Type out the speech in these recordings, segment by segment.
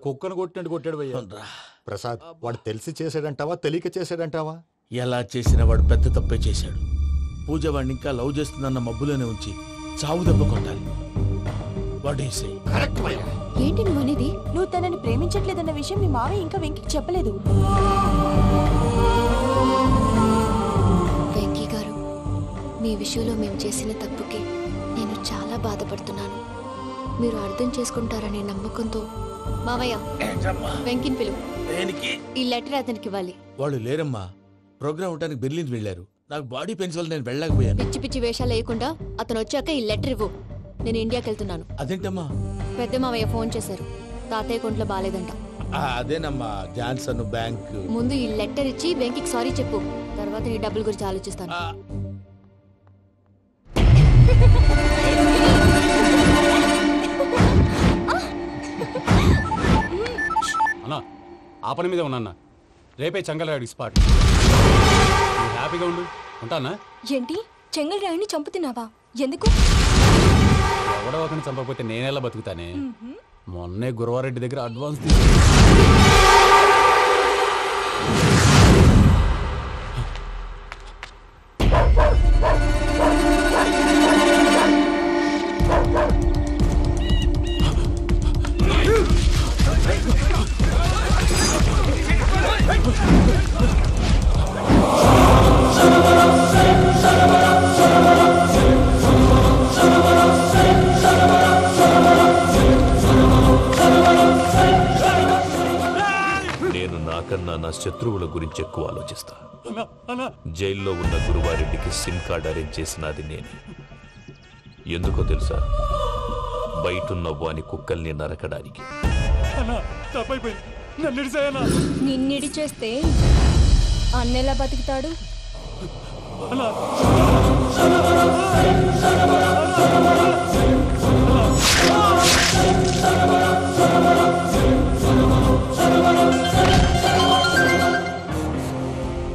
కుక్కను కొట్టినట్టు కొట్టాడు భయ్యా. ప్రసాద్, వాడు తెలిసి చేసాడంటావా తెలియక చేసాడంటావా? ఎలా చేసిన వాడు పెద్ద తప్పే చేశాడు. పూజ వాడిని ఇంకా లవ్ చేస్తుందన్న మబ్బులోనే ఉంచి చావు దెబ్బ కొట్టాలి. ఏంటి నువ్వు అనేది? నువ్వు తనని ప్రేమించట్లేదన్న విషయం మీ మావయ్య ఇంకా వెంకికి చెప్పలేదు. వెంకీ గారు, మీ విషయంలో మేము చేసిన తప్పుకి నేను చాలా బాధపడుతున్నాను. మీరు అర్థం చేసుకుంటారనే నమ్మకంతో మావయ్య వెంకిని పిలువు. ఈ లెటర్ అతనికి ఇవ్వాలి. వాళ్ళు లేరమ్మా, ప్రోగ్రామ్ ఉండడానికి బెర్లిన్ వెళ్ళారు. నాకు బాడీ పెయిన్స్ వల్ల నేను వెళ్ళలేకపోయాను. పిచ్చి పిచ్చి వేషాలు వేయకుండా అతను వచ్చాక ఈ లెటర్ ఇవ్వు. నేను ఇండియాకి వెళ్తున్నాను. అదేంటమ్మా? పెద్ద మావయ్య ఫోన్ చేశారు. తాతయ్య కొంట్లో బాలేదంట. అదేనమ్మా, జాన్సన్ బ్యాంక్. ముందు ఈ లెటర్ ఇచ్చి వెంకికి సారీ చెప్పు. తర్వాత నీ డబ్బుల గురించి ఆలోచిస్తాను. అన్నా ఆ పని మీద ఉన్నా, రేపే చంగలరాయుడికి స్పాట్. హ్యాపీగా ఉండు, ఉంటానా? ఏంటి, చెంగల్ రాయుడిని చంపుతున్నావా? ఎందుకు? ఎవడో ఒకరిని చంపకపోతే నేనెలా బతుకుతానే? మొన్నే గురవారెడ్డి దగ్గర అడ్వాన్స్ కన్నా నా శత్రువుల గురించి ఎక్కువ ఆలోచిస్తా. జైల్లో ఉన్న గురువారెడ్డికి సిమ్ కార్డ్ అరేంజ్ చేసినది నేనే. ఎందుకో తెలుసా? బయటున్న వాని కుక్కల్ని నరకడానికి. నిన్నిడి చేస్తే అన్నెలా బతుకుతాడు?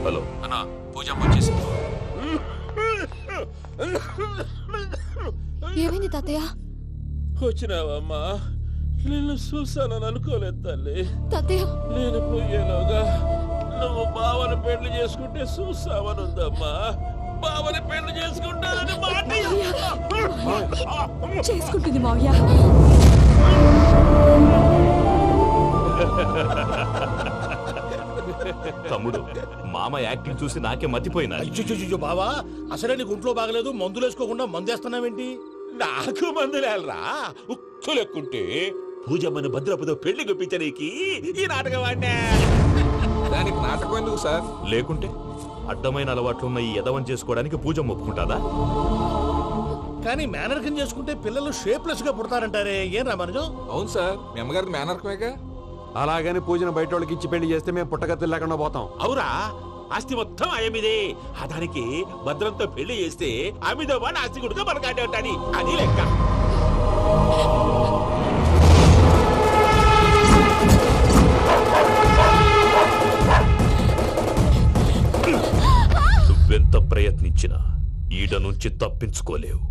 హలో అన్నా, పూజమ్మ వచ్చేసి. ఏమైంది తాతయ్య? వచ్చినావమ్మా? నిన్ను చూసానని అనుకోలేదు తల్లి. తాతయ్య, నేను పోయేలోగా నువ్వు బావని పెళ్లి చేసుకుంటే చూసావనుందమ్మా. బావని పెళ్లి చేసుకుంటానని మాట చేసుకుంటుంది మావయ్య. తమ్ముడు, మామ యాక్టింగ్ చూసి నాకే మతిపోయినా. బావా, అసలే నీకు ఒంట్లో బాగలేదు, మందులు వేసుకోకుండా మందేస్తున్నావేంటి? నాకు మందులేలరా, ఉక్కు లెక్కుంటే పూజమ్మని భద్రపదో పెళ్లి గుప్పించనీకి ఈ నాటకం ఆడినా. దానికి నాటకం ఎందుకు సార్? లేకుంటే అడ్డమైన అలవాట్లున్న ఈ యదవం చేసుకోవడానికి పూజమ్మ ఒప్పుకుంటాదా? కానీ మేనర్కం చేసుకుంటే పిల్లలు షేప్లెస్ గా పుడతారంటారే, ఏం రామానుజం? అవును సార్, మీ అమ్మగారికి మేనర్కమేగా. అలాగని పూజను బయట వాళ్ళకి ఇచ్చి పెళ్లి చేస్తే మేము పుట్టగతి లేకుండా పోతాం. అవురా, ఆస్తి మొత్తం ఆయమిదే. దానికి భద్రంతో పెళ్లి చేస్తే ఆమెతో వాడు ఆస్తి గుడిగా మనకాడే ఉంటాడు. అది లెక్క. నువ్వెంత ప్రయత్నించినా ఈడ నుంచి తప్పించుకోలేవు.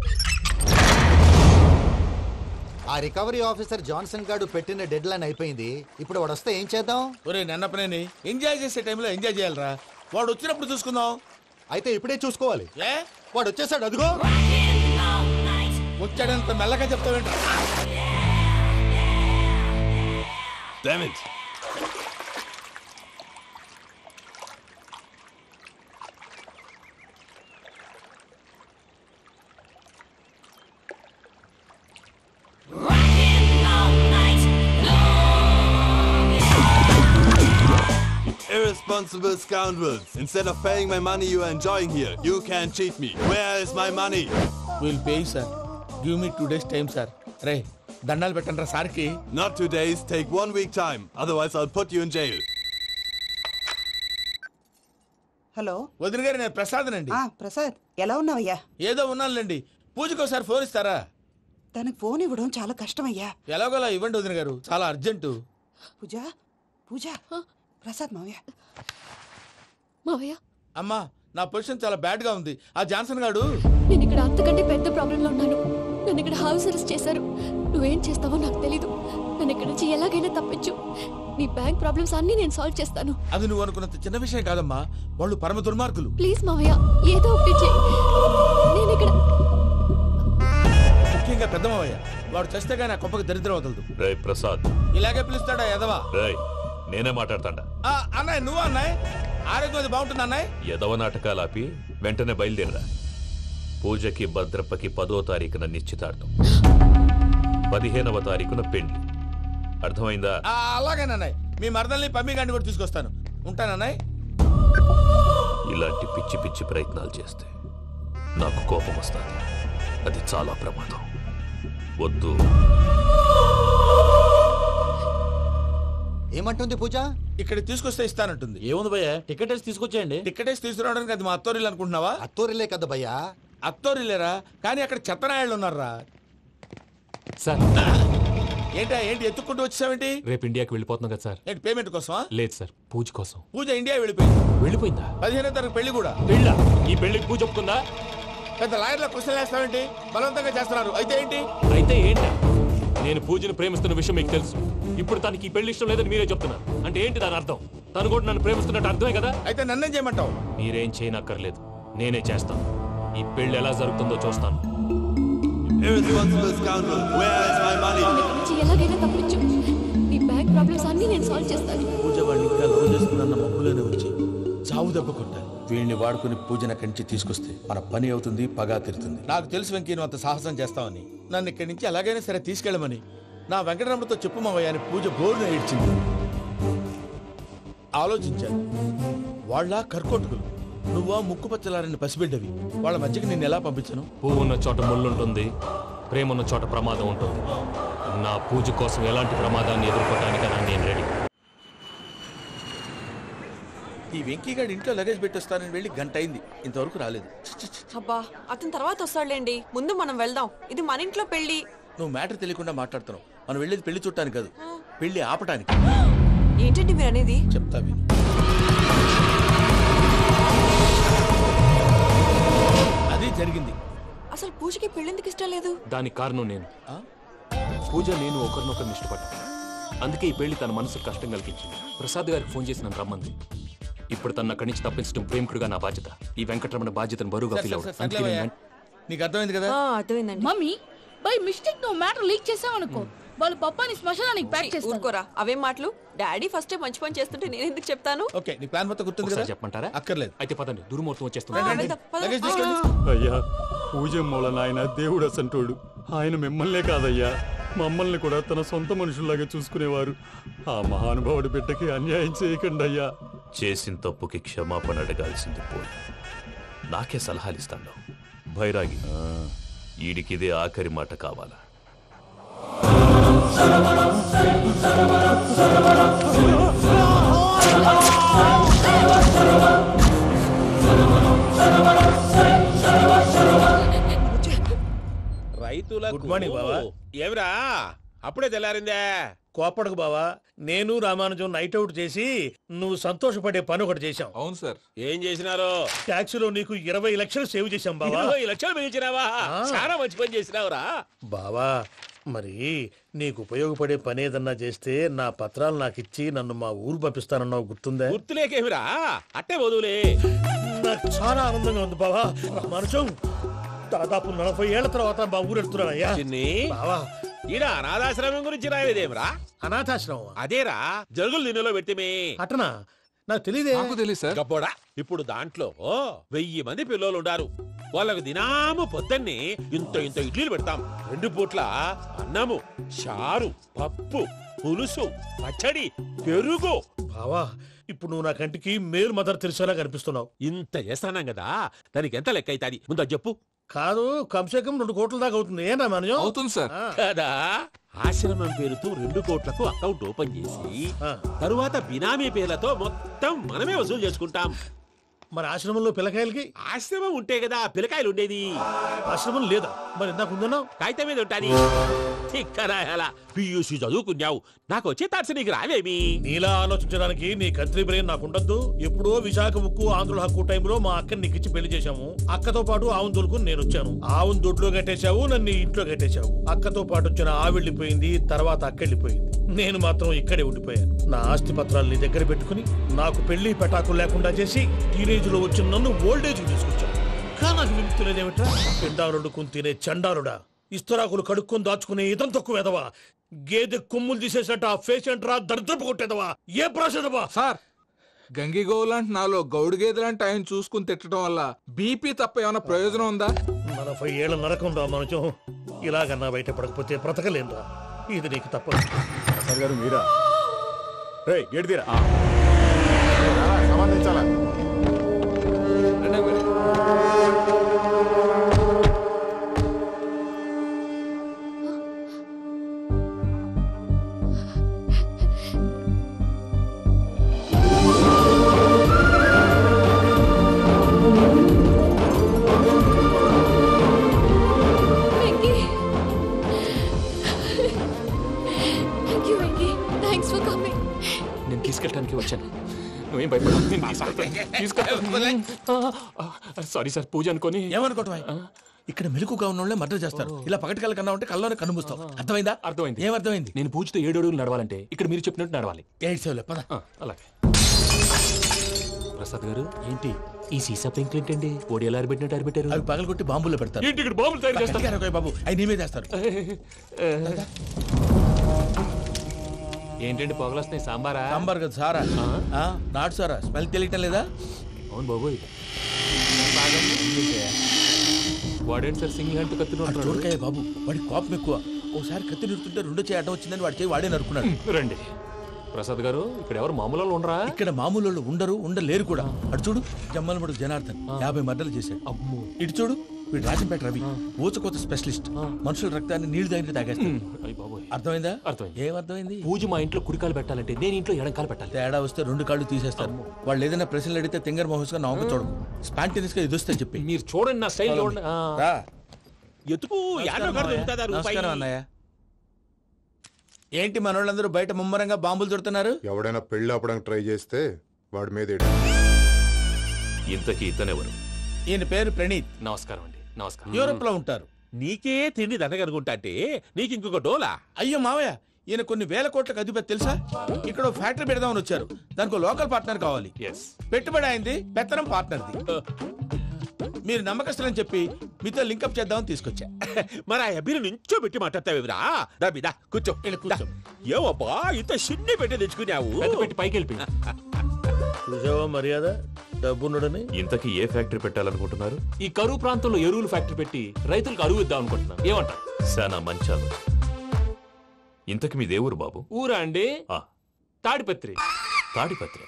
ఆ రికవరీ ఆఫీసర్ జాన్సన్ గారు పెట్టిన డెడ్ లైన్ అయిపోయింది. ఇప్పుడు వాడు వస్తే ఏం చేద్దాం? ఒరే నన్నపనేని, ఎంజాయ్ చేసే టైంలో ఎంజాయ్ చేయాలరా. వాడు వచ్చినప్పుడు చూసుకుందాం. అయితే ఇప్పుడే చూసుకోవాలి. ఏ, వాడు వచ్చేసాడు, అదిగో వచ్చాడంత మెల్లగా చెప్తావేంట? Irresponsible scoundrels. Instead of paying my money you are enjoying here, you can't cheat me. Where is my money? We'll pay, sir. Give me 2 days time, sir. రే, దండాలు పెట్టండి రా సార్కి. Not 2 days, take 1 week time. Otherwise I'll put you in jail. Hello వదిన గారు, నేను ప్రసాదనండి. ప్రసాద్, ఎలా ఉన్నావయ్యా? ఏదో ఉన్నానులేండి. పూజకి ఒకసారి ఫోన్ ఇస్తారా? తనకు ఫోన్ ఇవ్వడం చాలా కష్టమయ్యా. ఎలాగోలా ఇవ్వండి వదిన గారు, చాలా అర్జెంటు. పూజ పూజ, ప్రసాద్ మావయ్య. మావయ్య, అమ్మా, నా పొజిషన్ చాలా బ్యాడ్ గా ఉంది. ఆ జాన్సన్ గాడు, నేను ఇక్కడ అంతకంటే పెద్ద ప్రాబ్లంలో ఉన్నాను. నన్ను ఇక్కడ హౌస్ అరెస్ట్ చేశారు. నువ్వేం చేస్తావో నాకు తెలీదు. నన్ను ఇక్కడి నుంచి ఎలాగైనా తప్పించు. నీ బ్యాంక్ ప్రాబ్లమ్స్ అన్నీ నేను సాల్వ్ చేస్తాను. అది నువ్వు అనుకున్నంత చిన్న విషయం కాదమ్మా. వాళ్ళు పరమ దుర్మార్గులు. ప్లీజ్ మావయ్య, ఏదో ఒకటి చెయ్యి. నేను ఇక్కడ ముఖ్యంగా పెద్ద మావయ్య, వాడు చేస్తే గానీ ఆ కొంపకి దరిద్రం వదలదు. రే ప్రసాద్, ఇలాగే పిలుస్తాడా ఎదవా? రేయ్ నేనే మాట్లాడతాడా? అన్నయ్య నువ్వు అన్నయ్య, ఆరోగ్యం అది బాగుంటుంది అన్నయ్య. యదవ నాటకాలు ఆపి వెంటనే బయలుదేరరా. పూజకి భద్రప్పకి 10వ తారీఖున నిశ్చితార్థం, 15వ తారీఖున పెళ్లి. అర్థమైందా? అలాగేనన్నయ్య. మీ మరదల్ని పమ్మి గాండి కూడా తీసుకొస్తాను. ఉంటానన్నయ్య. ఇలాంటి పిచ్చి పిచ్చి ప్రయత్నాలు చేస్తే నాకు కోపం వస్తుంది. అది చాలా ప్రమాదం. వద్దు. ఏమంటుంది పూజ? ఇక్కడ తీసుకొస్తే ఇస్తానంటుంది. ఏముంది భయ్య, టికెట్ వేసి తీసుకొచ్చేయండి. టికెట్ వేసి తీసుకురావడానికి అది మా అత్తోరిల్లు అనుకుంటున్నావా? అత్తూరిలే కదా భయ్యా. అత్తోరిల్లేరా, కానీ అక్కడ చెత్తనాయాళ్ళు ఉన్నారా. సార్ ఏంటి ఎత్తుక్కుంటూ వచ్చావేంటి? రేపు ఇండియాకి వెళ్ళిపోతున్నాం కదా సార్. ఏంటి పేమెంట్ కోసమా? లేదు సార్, పూజ కోసం. పూజ ఇండియా వెళ్ళిపోయింది. వెళ్ళిపోయిందా? 15వ తారీఖు పెళ్లి కూడా. పెళ్ళా? ఈ పెళ్లికి పూజ ఒప్పుకుందా? పెద్ద లాయర్ల క్వశ్చన్ వేస్తావేంటి? బలవంతంగా చేస్తున్నారు. అయితే ఏంటి? అయితే ఏంటి? నేను పూజను ప్రేమిస్తున్న విషయం మీకు తెలుసు. ఇప్పుడు తనకి ఈ పెళ్లి ఇష్టం లేదని మీరే చెప్తున్నారు. అంటే ఏంటి దాని అర్థం? తను కూడా నన్ను ప్రేమిస్తున్నట్టు అర్థమే కదా? అయితే నన్నేం చేయమంటావు? మీరేం చేయనక్కర్లేదు, నేనే చేస్తాను. ఈ పెళ్లి ఎలా జరుగుతుందో చూస్తాను. Irresponsible scoundrel, where is my money? నన్ను ఇక్కడి నుంచి ఎలాగైనా తప్పించు. నీ బ్యాంక్ ప్రాబ్లమ్స్ అన్నీ నేను సాల్వ్ చేస్తాను. పూజ వాడిని ఇంకా లవ్ చేస్తుందన్న మబ్బులోనే వచ్చి చావు దెబ్బ కొట్టాలి. వీళ్ళని వాడుకుని పూజన కంచి తీసుకొస్తే మన పని అవుతుంది, పగా తీరుతుంది. నాకు తెలుసు వెంకీ నువ్వు అంత సాహసం చేస్తావని. నన్ను ఇక్కడి నుంచి ఎలాగైనా సరే తీసుకెళ్ళమని నా వెంకటరమణతో చెప్పు మావయ్య అని పూజ బోరున ఏడ్చింది. ఆలోచించాను. వాళ్ళ కర్కోటకులు, నువ్వా ముక్కు పచ్చలారని పసిబిడ్డవి. వాళ్ళ మధ్యకి నేను ఎలా పంపించను? పువ్వు ఉన్న చోట ముళ్ళుంటుంది, ప్రేమ ఉన్న చోట ప్రమాదం ఉంటుంది. నా పూజ కోసం ఎలాంటి ప్రమాదాన్ని ఎదుర్కోవడానికైనా నేను రెడీ. ఈ వెంకీగాడి ఇంట్లో లగేజ్ పెట్టొస్తానని వెళ్ళి గంట అయింది, ఇంతవరకు రాలేదు. అబ్బా, అతని తర్వాత వస్తాడులేండి, ముందు మనం వెళ్దాం. ఇది మన ఇంట్లో పెళ్లి. నువ్వు మ్యాటర్ తెలియకుండా మాట్లాడుతున్నావు. మనం వెళ్ళేది పెళ్లి చుట్టానికి కాదు, పెళ్లి ఆపటానికి. ఏంటండి మీరు అనేది? చెప్తా విను. అది జరిగింది. అసలు పూజకి పెళ్ళెందుకు ఇష్టం లేదు? దానికి కారణం నేను. పూజ నేను ఒకరినొకరిని ఇష్టపడ్డా. అందుకే ఈ పెళ్లి తన మనసుకు కష్టం కలిగించింది. ప్రసాద్ గారికి ఫోన్ చేసి నన్ను రమ్మంది. ఇప్పుడు తన అక్కడి నుంచి తప్పించడం ప్రేమికుడుగా నా బాధ్యత. ఈ వెంకటరమణ బాధ్యతను బరువుగా ఫీల్ అవుతుంది. నీకు అర్థమైంది కదా? అర్థమైందండి. మమ్మీ బై మిస్టేక్ నువ్వు మ్యాటర్ లీక్ చేసావనుకో, వాళ్ళు పప్పాని శ్మశానానికి ప్యాక్ చేస్తారు. ఊరుకోరా, అవేం మాటలు? డాడీ ఫస్ట్ మంచి పని చేస్తుంటే నేను ఎందుకు చెప్తాను? ఓకే, నీ ప్లాన్ మొత్తం గుర్తుంది కదా? చెప్పమంటారా? అక్కర్లేదు. అయితే పదండి, దుర్ముహూర్తం వచ్చేస్తుంది. వెళ్దాం, పద. లగేజ్ తీసుకెళ్ళి. అయ్యా, పూజ మూలన ఆయన దేవుడు అసంటోడు. ఆయన మిమ్మల్నే కాదయ్యా, మమ్మల్ని కూడా తన సొంత మనుషుల్లాగా చూసుకునేవారు. ఆ మహానుభావుడి బిడ్డకి అన్యాయం చేయకండి అయ్యా. చేసిన తప్పుకి క్షమాపణ అడగాల్సింది పోయి నాకే సలహాలు ఇస్తాను. భైరాగి, ఈడికిదే ఆఖరి మాట కావాలా? రైతులకు గుడ్ మార్నింగ్ బావా. ఏమిరా అప్పుడే తెల్లారిందే? కోపడకు బావా, నేను రామానుజం నైట్ అవుట్ చేసి నువ్వు సంతోషపడే పని ఒకటి చేశాం. అవును సార్. ఏం చేసినారు? ట్యాక్సీలో నీకు 20 లక్షలు సేవ్ చేశాం బావా. 20 లక్షలు మిగిల్చినావా? చాలా మంచి పని చేసినావురా బావా, మరి నీకు ఉపయోగపడే పని ఏదన్నా చేస్తే నా పత్రాలు నాకు ఇచ్చి నన్ను మా ఊరు పంపిస్తానన్నావు, గుర్తుందా? గుర్తులేకేమిరా, అట్టే వదులే. నాకు చాలా ఆనందంగా ఉంది బావా. రామానుజం, దాదాపు 40 ఏళ్ల తర్వాత మా ఊరు వెళ్తున్నానయ్యా. చిన్ని బావా, ఈడ అనాథాశ్రమం గురించి రాయలేదేమిరా? అనాథాశ్రమం అదేరా, జరుగులు నిన్నలో పెట్టిమే. అటనా? నాకు తెలియదే. నాకు తెలియదు సార్. గబ్బోడా, ఇప్పుడు దాంట్లో 1000 మంది పిల్లలు ఉండారు. వాళ్ళకు దినాము పొద్దున్నే ఇంత ఇంత ఇడ్లీలు పెడతాం. 2 పూట్ల అన్నము, చారు, పప్పు, పులుసు, పచ్చడి, పెరుగు. బావా, ఇప్పుడు నువ్వు నా కంటికి మేలు మదర్ తెరిసేలా కనిపిస్తున్నావు. ఇంత చేస్తానం కదా, దానికి ఎంత లెక్క అవుతుంది ముందు అది చెప్పు. కాదు, కంసేకం 2 కోట్ల దాకా అవుతుంది. ఏం రామానుజం? అవుతుంది సార్. కదా, ఆశ్రమం పేరుతో 2 కోట్లకు అకౌంట్ ఓపెన్ చేసి తరువాత బినామీ పేర్లతో మొత్తం మనమే వసూలు చేసుకుంటాం. మరి ఆశ్రమంలో పిల్లకాయలకి? ఆశ్రమం ఉంటే కదా పిల్లకాయలు ఉండేది. ఆశ్రమం లేదా? మరి ఇందాక ఉందన్నావు. కాగితం మీద ఉంటాది. తిక్కరాయాల పియూసీ చదువుకున్నావు నాకు వచ్చే తాట్స్ నీకు రావేమి? నీలా ఆలోచించడానికి నీ కత్రి బ్రెయిన్ నాకుండద్దు. ఎప్పుడో విశాఖ ఉక్కు ఆంధ్రుల హక్కు టైంలో మా అక్కని నీకిచ్చి పెళ్లి చేశాము. అక్కతో పాటు ఆవును దొడుకుని నేను వచ్చాను. ఆవును దొడ్లో కట్టేశావు, నన్ను ఇంట్లో కట్టేశావు. అక్కతో పాటు వచ్చిన ఆవిళ్ళిపోయింది, తర్వాత అక్కెళ్ళిపోయింది. నేను మాత్రం ఇక్కడే ఉండిపోయాను. నా ఆస్తి పత్రాలు నీ దగ్గర పెట్టుకుని నాకు పెళ్లి పెటాకులు లేకుండా చేసి టీనేజ్ లో వచ్చిన నన్ను ఓల్డేజ్ తీసుకొచ్చాను. కానీ నాకు విముక్తి లేదేమిట్రా? పిండారుడు తినే చండారుడా, ఇస్తరాకులు కడుక్కొని దాచుకునే ఇతం తక్కువ ఎదవా, గేదె కొమ్ములు తీసేసట ఆ పేషెంట్ రా దరిద్రపు కొట్టేదవా, ఏ ప్రాసెదవా? సార్ గంగి గోవులాంటి నాలో గౌడు గేదెలాంటి ఆయన చూసుకుని తిట్టడం వల్ల బీపీ తప్ప ఏమైనా ప్రయోజనం ఉందా? 40 ఏళ్ళ నరకం రా మనుషం. ఇలాగన్నా బయట పడకపోతే బ్రతకలేనురా. ఇది నీకు తప్పదు. గారు మీరా? రే గేట్ తీరా, సంబంధించాలా? నేను తీసుకెళ్ళడానికి వచ్చాను. నువ్వేం భయపడ. సారీ సార్, పూజ అనుకోని. ఏమనుకోవటం? ఇక్కడ మెలుకుగా ఉన్నోళ్ళే మర్డర్ చేస్తారు. ఇలా పగటి కళ్ళ కన్నా ఉంటే కళ్ళలోనే కనుమూస్తావు. అర్థమైందా? అర్థమైంది. ఏమర్థమైంది? నేను పూజతో 7 అడుగులు నడవాలంటే ఇక్కడ మీరు చెప్పినట్టు నడవాలి. 8 సేవలే పద. అలాగే. ప్రసాద్ గారు, ఏంటి ఈ సీసా పెంకులు ఏంటండి? పొడి ఎలా అరబెట్టినట్టు అరబెట్టారు? అవి పగలగొట్టి బాంబుల్లో పెడతారు. ఏంటి ఇక్కడ బాంబులు తయారు చేస్తారు? బాబు అవి నీవే చేస్తారు. ఏంటండి పొగలు వస్తున్నాయి? సాంబారా? సాంబార్ కదా సారా. నాటు సారా. స్మెల్ తెలియటం లేదా? అవును బాబోయ్. వాడేంటి సార్ సింగిల్ హ్యాండ్ కత్తిని చూడకాయ బాబు, వాడి కోపం ఎక్కువ. ఒకసారి కత్తి నిరుతుంటే 2 చేయి అడ్డం వచ్చిందని వాడి చేయి వాడే నరుకున్నాడు. రండి ప్రసాద్ గారు, ఇక్కడ ఎవరు మామూలు ఉండరా? ఇక్కడ మామూలు ఉండరు, ఉండలేరు కూడా. అటు చూడు, జమ్మలమడు జనార్దన్ 50 మర్డర్లు చేశాడు. ఇటు చూడు, వీడు రాజంపేట రవి ఊచకోత స్పెషలిస్ట్. మనుషుల రక్తాన్ని నీళ్లు దగ్గర తాగేస్తాడు. అర్థమైందా? ఏమర్థమైంది? పూజ మా ఇంట్లో కుడికాలు పెట్టాలంటే నేను ఇంట్లో ఎడంకాలు పెట్టాలి. తేడా వస్తే 2 కాళ్ళు తీసేస్తారు. వాళ్ళు ఏదైనా ప్రశ్నలు అడిగితే తింగర్ మహోస్ గా నవ్వు చూడకు. స్పాంటినియస్ గా ఎదుస్తా చెప్పి. మీరు చూడండి నా స్టైల్. ఎతుకు నమస్కారం అన్నయ్య. ఏంటి మనోళ్ళందరూ బయట ముమ్మరంగా బాంబులు దొరుకుతున్నారు? ఎవడైనా పెళ్లి ఆపడానికి ట్రై చేస్తే వాడి మీద. ఇంతకీ ఇతనెవరు? ఈయన పేరు ప్రణీత్. నమస్కారం అండి. నమస్కారం. యూరోప్ లో ఉంటారు. నీకే తిండి దండగనుకుంటా అంటే నీకు ఇంకొక డోలా? అయ్యో మావయ్య, ఈయన కొన్ని వేల కోట్లకు అధిపతి తెలుసా? ఇక్కడ ఫ్యాక్టరీ పెడదామని వచ్చారు. దానికి లోకల్ పార్ట్నర్ కావాలి. పెట్టుబడి అయింది, పెత్తనం పార్ట్నర్ది. మీరు నమ్మకస్తులని చెప్పి మీతో లింకప్ చేద్దామని తీసుకొచ్చా. మరి ఆ అబ్బిని నుంచో పెట్టి మాట్లాడతావురా? రబిదా కూర్చో. ఏవబ్బా ఇంత సిన్ని పెట్టి తెచ్చుకున్నావు? పెట్టి పైకి వెళ్ళి చూసావా మర్యాద డబ్బున్నడని. ఇంతకీ ఏ ఫ్యాక్టరీ పెట్టాలనుకుంటున్నారు? ఈ కరువు ప్రాంతంలో ఎరువులు ఫ్యాక్టరీ పెట్టి రైతులకు అరువు ఇద్దాం అనుకుంటున్నాను. ఏమంటారు? శానా మంచాలు. ఇంతకి మీ దేవురు బాబు? ఊరా అండి? తాడిపత్రి. తాడిపత్రి?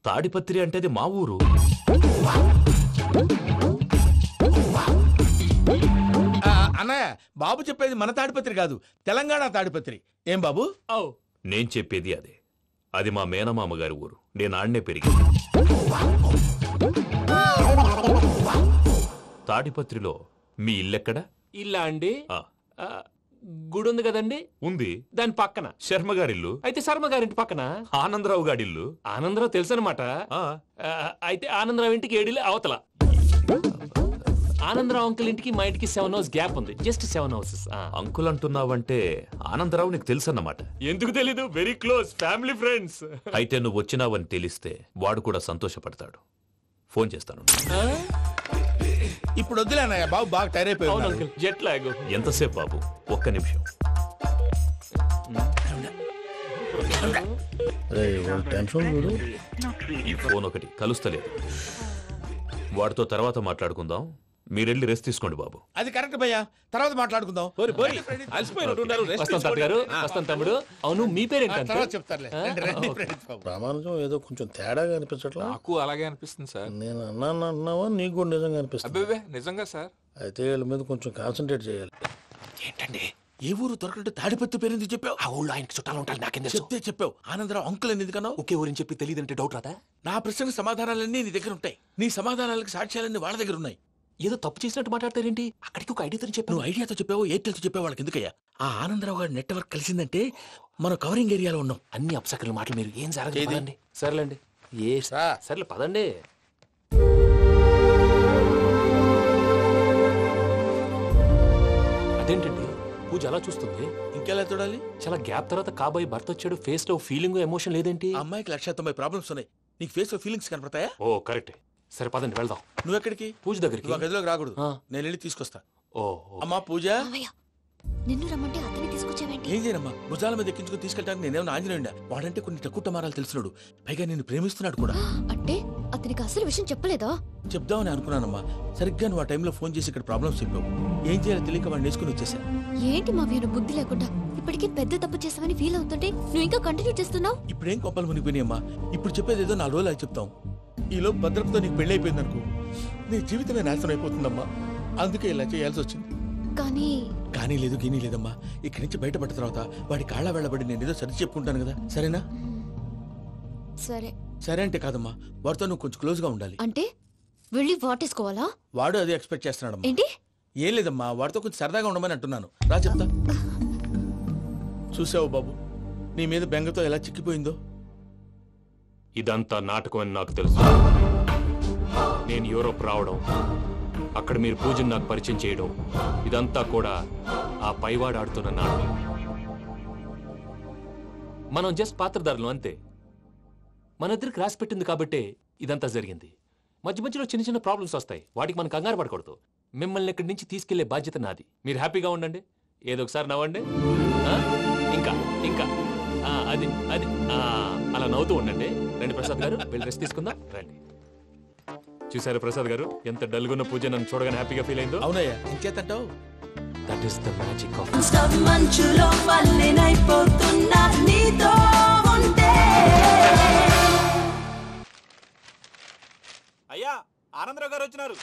తాడిపత్రి అంటే అది మా ఊరు. అన్నయ్య, బాబు చెప్పేది మన తాడిపత్రి కాదు, తెలంగాణ తాడిపత్రి. ఏం బాబు? నేను చెప్పేది అదే. అది మా మేనమామ గారి ఊరు. నేను ఆడనే పెరిగింది. తాడిపత్రిలో మీ ఇల్లెక్కడ? ఇల్లా అండి? గుడి ఉంది కదండి? ఉంది. దాని పక్కన శర్మ గారిల్లు. అయితే శర్మ గారింటి పక్కన ఆనందరావు గారిల్లు. ఆనందరావు తెలుసు అనమాట. అయితే ఆనందరావు ఇంటికి 7 అవతల. ఆనందరావు అంకుల్ ఇంటికి మా ఇంటికి 7 hours గ్యాప్ ఉంది. Just 7 hours. అంకుల్ అంటున్నావంటే ఆనందరావు నీకు తెలుసు అన్నమాట. ఎందుకు తెలీదు? Very close family friends. అయితే నువ్వు వచ్చినావని తెలిస్తే వాడు కూడా సంతోషపడతాడు. ఫోన్ చేస్తాను. ఇప్పుడు వద్దులే అన్నయ్య, బాబు బాగా టైర్ అయిపోయాడు. Jet lag. ఎంతసేపు బాబు? ఒక్క నిమిషం. ఈ ఫోన్ ఒకటి కలుస్తలేదు. వాడితో తర్వాత మాట్లాడుకుందాం. మీరెళ్ళి రెస్ట్ తీసుకోండి బాబు. అది కరెక్ట్ భయ్యా, తర్వాత మాట్లాడుకుందాం. తమ్ముడు, అవును మీ పేరేంటి? చెప్తారులే. ప్రామాణికం ఏదో కొంచెం తేడాగా అనిపించట్లా? నాకు అలాగే అనిపిస్తుంది సార్. నేను అన్నావా? నీకు కూడా నిజంగా అనిపిస్తుంది? అబ్బే నిజంగా సార్. అయితే వీళ్ళ మీద కొంచెం కాన్సన్ట్రేట్ చేయాలి. ఏంటండి ఏ ఊరు దొరకట్టు తాడిపత్రి పేరు ఎందుకు చెప్పావు? ఆ ఊళ్ళో ఆయనకి చుట్టాలు ఉంటారు. నాకేం చెప్తే చెప్పావు. ఆనందరావు అంకుల్ అని ఎందుకన్నావు? ఒకే ఊరిని చెప్పి తెలియదంటే డౌట్ రాదా? నా ప్రశ్నకు సమాధానాలన్నీ నీ దగ్గర ఉంటాయి. నీ సమాధానాలకు సాక్ష్యాలన్నీ వాళ్ళ దగ్గర ఉన్నాయి. ఏదో తప్పు చేసినట్టు మాట్లాడతారేంటి? అక్కడికి ఒక ఐడియాతో చెప్పాను. నువ్వు ఐడియాతో చెప్పావు, ఎయిర్టెల్తో చెప్పావు, వాళ్ళకి ఎందుకయ్యా? ఆ ఆనందరావు గారి నెట్వర్క్ కలిసిందంటే మనం కవరింగ్ ఏరియాలో ఉన్నాం. అన్ని అప్సకల మాటలు మీరు ఏం జరగదండి. సర్లేండి, సర్లే పదండి. అదేంటండి పూజ అలా చూస్తుంది? ఇంకెలా చూడాలి? చాలా గ్యాప్ తర్వాత కాబోయే భర్త వచ్చాడు, ఫేస్ లో ఫీలింగ్ ఎమోషన్ లేదేంటి? అమ్మాయికి 190 ప్రాబ్లమ్స్ ఉన్నాయి, నీకు ఫేస్ లో ఫీలింగ్స్ కనపడతాయా? ఓ కరెక్ట్. సరే పదండి వెళ్దాం. నువ్వు ఎక్కడికి? పూజ దగ్గరికి. నువ్వు గదిలోకి రాకూడదు, నేను వెళ్ళి తీసుకొస్తా. ఓ అమ్మా పూజ, నిన్ను రమ్మంటే అతన్ని తీసుకొచ్చావేంటి? ఏం చేయనమ్మా, భుజాల మీద ఎక్కించుకుని తీసుకెళ్ళడానికి నేనేమన్నా ఆంజనేయుడా? వాడంటే కొన్ని తక్కువ టమారాలు తెలిసినాడు, పైగా నేను ప్రేమిస్తున్నాడు కూడా. అంటే అతనికి అసలు విషయం చెప్పలేదా? చెప్దామని అనుకున్నానమ్మా, సరిగ్గా నువ్వు ఆ టైంలో ఫోన్ చేసి ఇక్కడ ప్రాబ్లమ్స్ చెప్పావు. ఏం చేయాలో తెలియక వాడిని వేసుకుని వచ్చేసా. ఏంటి మా వీరు బుద్ధి లేకుండా ఇప్పటికీ పెద్ద తప్పు చేసామని ఫీల్ అవుతుంటే నువ్వు ఇంకా కంటిన్యూ చేస్తున్నావు? ఇప్పుడేం కొప్పలు మునిగిపోయినాయమ్మా, ఇప్పుడు చెప్పేది ఏదో 4 రోజులు అది చెప్తాం. ఈలో భద్రతతో నీకు పెళ్లి అయిపోయింది అనుకో, నీ జీవితమే నాశనం అయిపోతుందమ్మా. అందుకే ఇలా చేయాల్సి వచ్చింది. కానీ లేదు గీనీ లేదమ్మా, ఇక్కడి నుంచి బయటపడ్డ తర్వాత వాడి కాళ్ళ వెళ్ళబడి నేను ఏదో సరి చెప్పుకుంటాను కదా, సరేనా? సరే. సరే అంటే కాదమ్మా, వాడితో నువ్వు కొంచెం క్లోజ్ గా ఉండాలి. అంటే వెళ్ళి వాటేసుకోవాలా? వాడు అదే ఎక్స్పెక్ట్ చేస్తున్నాడమ్మా. ఏంటి? ఏం లేదమ్మా, వాడితో కొంచెం సరదాగా ఉండమని అంటున్నాను. రా చెప్తా. చూసావు బాబు, నీ మీద బెంగతో ఎలా చిక్కిపోయిందో. ఇదంతా నాటకం అని నాకు తెలుసు. నేను యూరోప్ రావడం, అక్కడ మీరు పూజను నాకు పరిచయం చేయడం, ఇదంతా కూడా ఆ పైవాడు ఆడుతున్న నాటకం. మనం జస్ట్ పాత్రధారులు అంతే. మన ఇద్దరికి రాసి పెట్టింది కాబట్టే ఇదంతా జరిగింది. మధ్య మధ్యలో చిన్న చిన్న ప్రాబ్లమ్స్ వస్తాయి, వాటికి మనం కంగారు పడకూడదు. మిమ్మల్ని ఇక్కడి నుంచి తీసుకెళ్లే బాధ్యత నాది. మీరు హ్యాపీగా ఉండండి, ఏదో ఒకసారి నవ్వండి, ఇంకా ఇంకా అది అది అలా నవ్వుతూ ఉండండి. రండి ప్రసాద్ గారు, వెళ్ళి రెస్ట్ తీసుకుందాం రండి. చూసారు ప్రసాద్ గారు, ఎంత డల్గున్న పూజ నన్ను చూడగానే హ్యాపీగా ఫీల్ అయిందో? అవునయ్యా, ఇంకేతంటావు? That is the magic of మంచులో మల్లెనైపోతున్నా నీతో ఉంటే. అయ్యా ఆనందరావు గారు వచ్చినారు.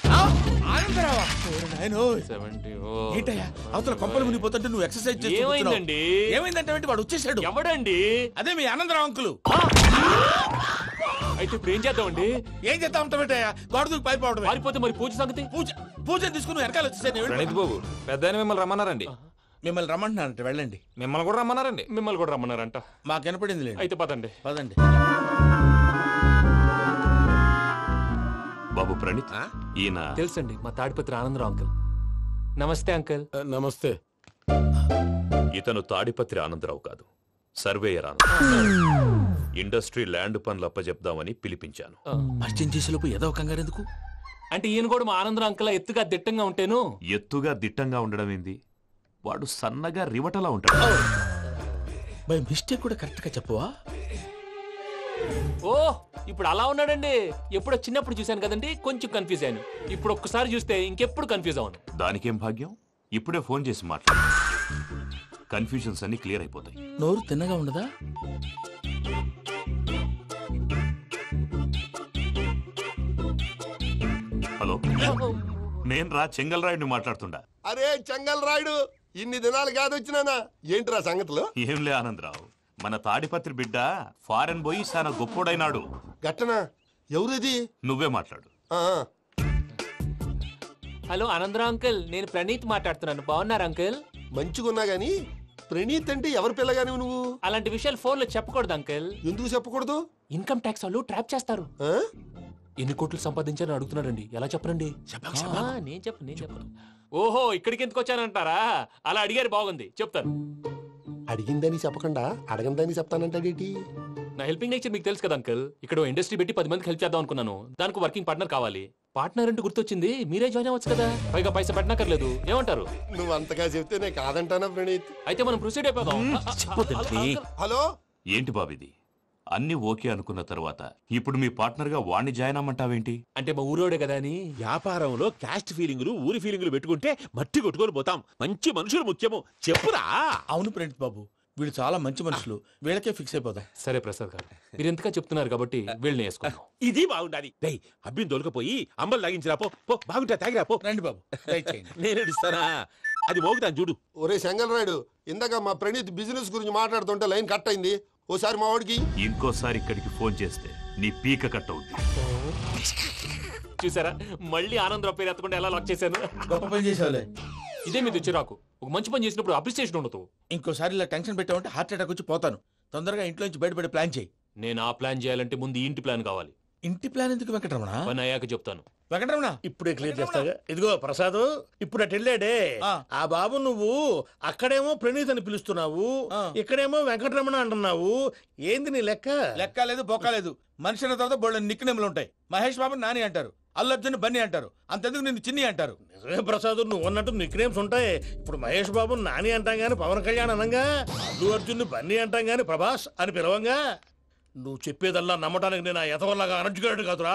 ఏంటయ్యా అవతల కొంపలు మునిగిపోతుంటే నువ్వు ఎక్సర్సైజ్ చేస్తున్నావు? ఏమైందండి? ఏమైందంటే వాడు వచ్చేసాడు. ఎవడండి? అదే మీ ఆనందరావు అంకులు. అయితే ఇప్పుడు ఏం చేద్దామండి? ఏం చేద్దాం ఉంటావేటయ్యా, గొడవకు పైపోవడం. పారిపోతే మరి పూజ సంగతి? పూజ తీసుకుని వెనకాల వచ్చేసాను. ప్రణీత్ బాబు, పెద్ద మిమ్మల్ని రమ్మన్నారండి. మిమ్మల్ని రమ్మంటున్నారంట, వెళ్ళండి. మిమ్మల్ని కూడా రమ్మన్నారండి. మిమ్మల్ని కూడా రమ్మన్నారంట. మాకు వినపడింది లేదు. అయితే పదండి. పదండి. బాబు ప్రణీత్, ఈయన తెలుసండి, మా తాడిపత్రి ఆనందరావు అంకుల్. నమస్తే అంకుల్. నమస్తే. ఇతను తాడిపత్రి ఆనందరావు కాదు, సర్వేయర్ ఆనందరావు. ఇండస్ట్రీ ల్యాండ్ పనులు అప్పచెప్దామని పిలిపించాను. పరిచయం చేసేలోపు ఏదో కంగారు ఎందుకు? అంటే ఈయన కూడా మా ఆనందరావు అంకుల్ ఎత్తుగా దిట్టంగా ఉంటాను. ఎత్తుగా దిట్టంగా ఉండడం ఏంది, వాడు సన్నగా రివటలా ఉంటాడు. బై మిస్టేక్ కూడా కరెక్ట్ గా చెప్పవా? ఓ ఇప్పుడు అలా ఉన్నాడండి. ఎప్పుడో చిన్నప్పుడు చూశాను కదండి, కొంచెం కన్ఫ్యూజ్ అయ్యాను. ఇప్పుడు ఒక్కసారి చూస్తే ఇంకెప్పుడు కన్ఫ్యూజ్ అవును. దానికేం భాగ్యం, ఇప్పుడే ఫోన్ చేసి మాట్లాడు, కన్ఫ్యూజన్స్ అన్ని క్లియర్ అయిపోతాయి. నోరు తిన్నగా ఉండదా? హలో, నేను రా చెంగల్ రాయుడిని మాట్లాడుతుండా. అరే చెంగల్ రాయుడు, ఇన్ని దినాలు కాదు వచ్చినానా? ఏంట్రా సంగతులు? ఏంలే ఆనందరావు, మన తాడిపత్రి బిడ్డ ఫారెన్ పోయి చాలా గొప్పోడైనాడు. గట్టనా? ఎవరిది? నువ్వే మాట్లాడు. హలో ఆనందరావు అంకుల్, నేను ప్రణీత్ మాట్లాడుతున్నాను. బాగున్నారు అంకుల్? మంచిగున్నా గాని ప్రణీత్ అంటే ఎవరి పిల్లగాని నువ్వు? అలాంటి విషయాలు ఫోన్ లో చెప్పకూడదు అంకుల్. ఎందుకు చెప్పకూడదు? ఇన్కమ్ ట్యాక్స్ వాళ్ళు ట్రాప్ చేస్తారు. ఎన్ని కోట్లు సంపాదించాలని అడుగుతున్నారండి, ఎలా చెప్పరండి? నేను చెప్పను. ఓహో, ఇక్కడికి ఎందుకు వచ్చానంటారా? అలా అడిగారు, బాగుంది, చెప్తాను. అడిగిందని చెప్పకుండా అడగందని చెప్తానంటాడేటి? నా హెల్పింగ్ నేచర్ మీకు తెలుసు కదా అంకుల్. ఇక్కడ ఇండస్ట్రీ పెట్టి 10 మందికి హెల్ప్ చేద్దాం అనుకున్నాను. దానికి వర్కింగ్ పార్ట్నర్ కావాలి. పార్ట్నర్ అంటే గుర్తొచ్చింది, మీరే జాయిన్ అవ్వచ్చు కదా, పైగా పైసా పెట్టనక్కర్లేదు. ఏమంటారు? నువ్వు అంతగా చెప్తే నేను కాదంటానా ప్రణీత్? అయితే మనం ప్రొసీడ్ అయిపోదాం. హలో, ఏంటి బాబిది? అన్ని ఓకే అనుకున్న తర్వాత ఇప్పుడు మీ పార్ట్నర్ గా వాణ్ణి జాయిన్ అమ్మంటావేంటి? అంటే మా ఊరోడే కదా అని. వ్యాపారంలో క్యాస్ట్ ఫీలింగులు, ఊరి ఫీలింగులు పెట్టుకుంటే మట్టి కొట్టుకొని పోతాం. మంచి మనుషులు ముఖ్యము, చెప్పురా. అవును ప్రణీత్ బాబు, వీళ్ళు చాలా మంచి మనుషులు, వీళ్ళకే ఫిక్స్ అయిపోతాం. సరే ప్రసాద్ గారు, మీరు ఎంతగా చెప్తున్నారు కాబట్టి వీళ్ళని వేసుకున్నాం. ఇది బాగుండాలి. డై అబ్బిని దొలకపోయి అంబలు తాగించిరా పో. బాగుంటా, తాగిరా పో. రండి బాబు, నేను ఇస్తానా? అది మోగుతాను చూడు. ఒరే చెంగల్ రాయుడు, ఇందాక మా ప్రణీత్ బిజినెస్ గురించి మాట్లాడుతుంటే లైన్ కట్ అయింది. ఓసారి మా వాడికి ఇంకోసారి ఇక్కడికి ఫోన్ చేస్తే నీ పీక కట్ అవుద్ది. చూసారా మళ్ళీ ఆనందరావు పేరు ఎత్తకుండా ఎలా లాక్ చేశాను. గొప్ప పని చేసావులే. ఇదే మీద చిరాకు. ఒక మంచి పని చేసినప్పుడు అప్రిసియేషన్ ఉండదు. ఇంకోసారి ఇలా టెన్షన్ పెట్టామంటే హార్ట్ అటాక్ వచ్చి పోతాను. తొందరగా ఇంట్లో నుంచి బయటపడే ప్లాన్ చేయి. నేను ఆ ప్లాన్ చేయాలంటే ముందు ఈ ఇంటి ప్లాన్ కావాలి. ఇంటి ప్లాన్ ఎందుకు వెంకటరమణ? పని అయ్యాక చెప్తాను. వెంకటరమణ ఇప్పుడే క్లియర్ చేస్తాగా. ఇదిగో ప్రసాద్, ఇప్పుడు అటు వెళ్ళాడే ఆ బాబు, నువ్వు అక్కడేమో ప్రణీత్ అని పిలుస్తున్నావు, ఇక్కడేమో వెంకటరమణ అంటున్నావు. ఏంది నీ లెక్క? లెక్క లేదు బొక్క లేదు. మనిషి అన్న తర్వాత బోళ్ళ నిక్నెములు ఉంటాయి. మహేష్ బాబు నాని అంటారు, అల్లు అర్జున్ బన్నీ అంటారు, అంతెందుకు నిన్ను చిన్ని అంటారు. నిజమే ప్రసాద్, నువ్వు అన్నట్టు నిక్నేమ్స్ ఉంటాయి. ఇప్పుడు మహేష్ బాబు నాని అంటాం గాని పవన్ కళ్యాణ్ అనంగా, అల్లు అర్జున్ బన్నీ అంటాం గాని ప్రభాస్ అని పిలవంగా. నువ్వు చెప్పేదల్లా నమ్మటానికి నేను ఆ ఎతవల్లాగా అనర్జుకేటెడ్ కాదురా.